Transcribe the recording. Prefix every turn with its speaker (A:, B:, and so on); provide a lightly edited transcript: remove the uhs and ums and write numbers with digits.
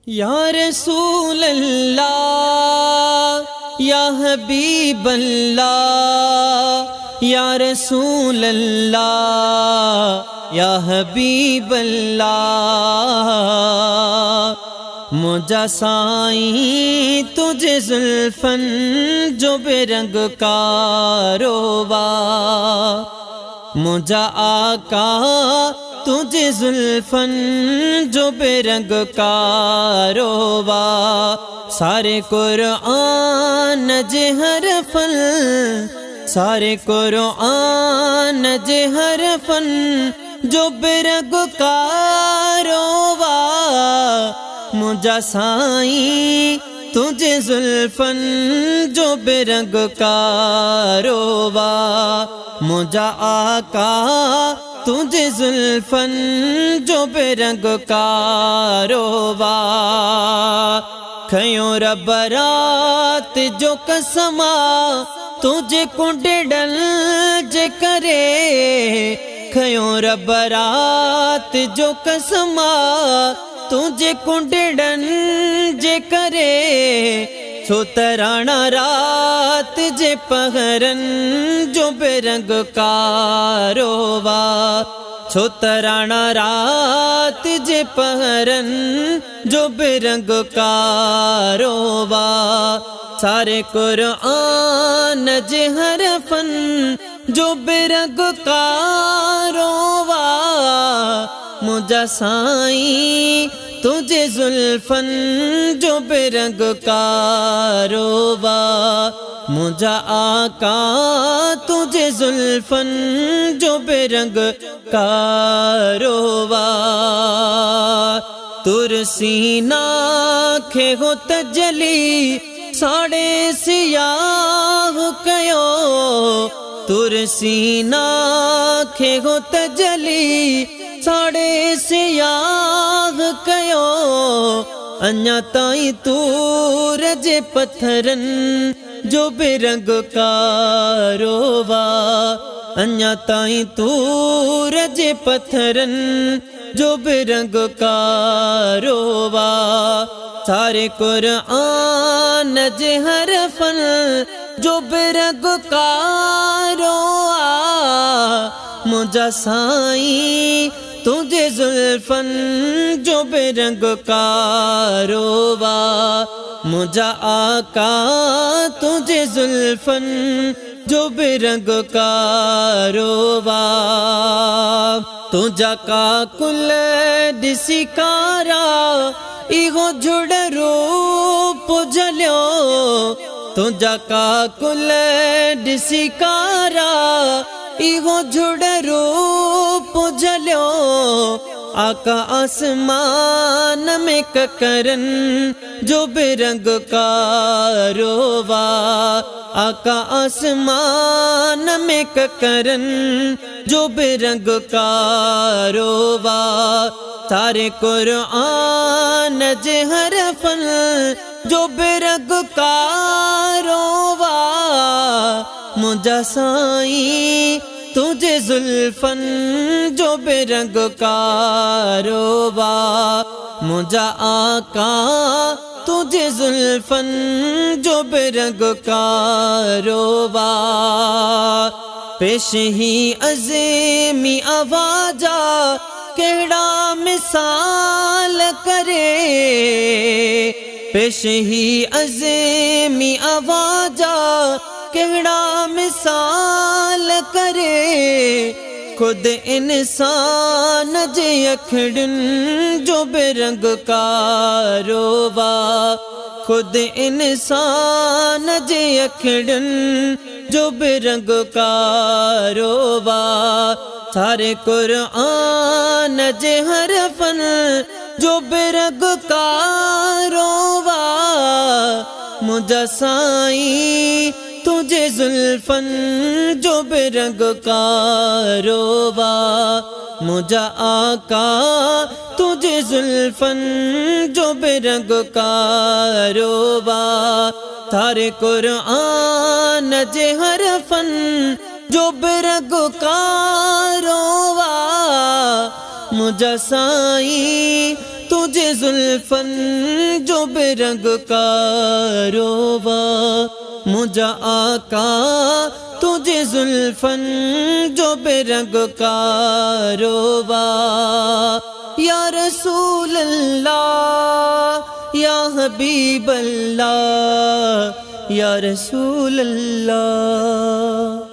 A: या रसूल अल्लाह या हबीब अल्लाह या रसूल अल्लाह या हबीब अल्लाह। मुझा साईं तुझे जुल्फन जो बेरंग कारोबा, मुझा आका तुझे जुल्फन जो बेरंग कारोबा। सारे कुरान जे हरफन, सारे कुरान जे हरफन जो बेरंग कारोबा। मुझा साईं तुझे जुल्फन जो बेरंग कारोबा। मुझा आका तुझे जुल्फन जो बेरंग कारोबा। खयो रबरात जो कसमा तुझे कुंडल जे करे। खयो रबरात जो कसमा तुझे कुंडन जे करे। सोतराना रात जे पहरन जो बेरंग कारोबा। सोतराना रात जे पहरन जो बेरंग कारोबा। सारे कुरान जे हरफन जो बेरंग कारोबा। मुझा साईं तुझे जुल्फन जो बेरंग कारोबा। मुझा आका तुझे जुल्फन जो बेरंग कारोबा। तुरसीना खे हो तजली साड़े सियाह कयो। तुरसीना खे हो तजली साड़े सियाह कयो। अन्या ताई तूर जे पत्थरन जो बेरंग कारोबा। अन्या ताई तूर जे पत्थरन जो बेरंग कारोबा। सारे कुरान जे हरफन जो बेरंग कारोबा। मुझा साईं तुझे जुल्फन जो बेरंग कारोबा। मुझा आका तुझे जुल्फन जो बेरंग कारोबा। तुझा का कुल दिसिकारा इहो जुड़ रूप जलियो। तुझा का कुल दिसिकारा इहो जुड़ रूप जलियो। आका आसमान में ककरन जो बेरंग कारोबा। आका आसमान में ककरन जो बेरंग कारोबा। सारे कुरान जे हरफन जो बेरंग कारोबा। मुझा साईं तुझे जुल्फन जो बेरंग कारोबा। मुझा आका तुझे जुल्फन जो बेरंग कारोबा। पेश ही अज़ीमी आवाजा केड़ा मिसाल करे। पेश ही अज़ीमी आवाजा केड़ा मिसाल करे। खुद इंसान जे अखड़न जो बेरंग कारोबा। खुद इंसान जे अखड़न जो बेरंग कारोबा। सारे कुरान जे हरफन जो बेरंग कारोबा। मुझा साईं तुझे जुल्फन जो बेरंग कारोबा। मुझा आका तुझे जुल्फन जो बेरंग कारोबा। सारे कुरान जे हरफन जो बेरंग कारोबा। मुझा साईं तुझे जुल्फन जो बेरंग का रोवा मुझा आका, तुझे जुल्फन जो बेरंग का रोवा। या रसूल अल्लाह या हबीब अल्लाह या रसूल अल्लाह।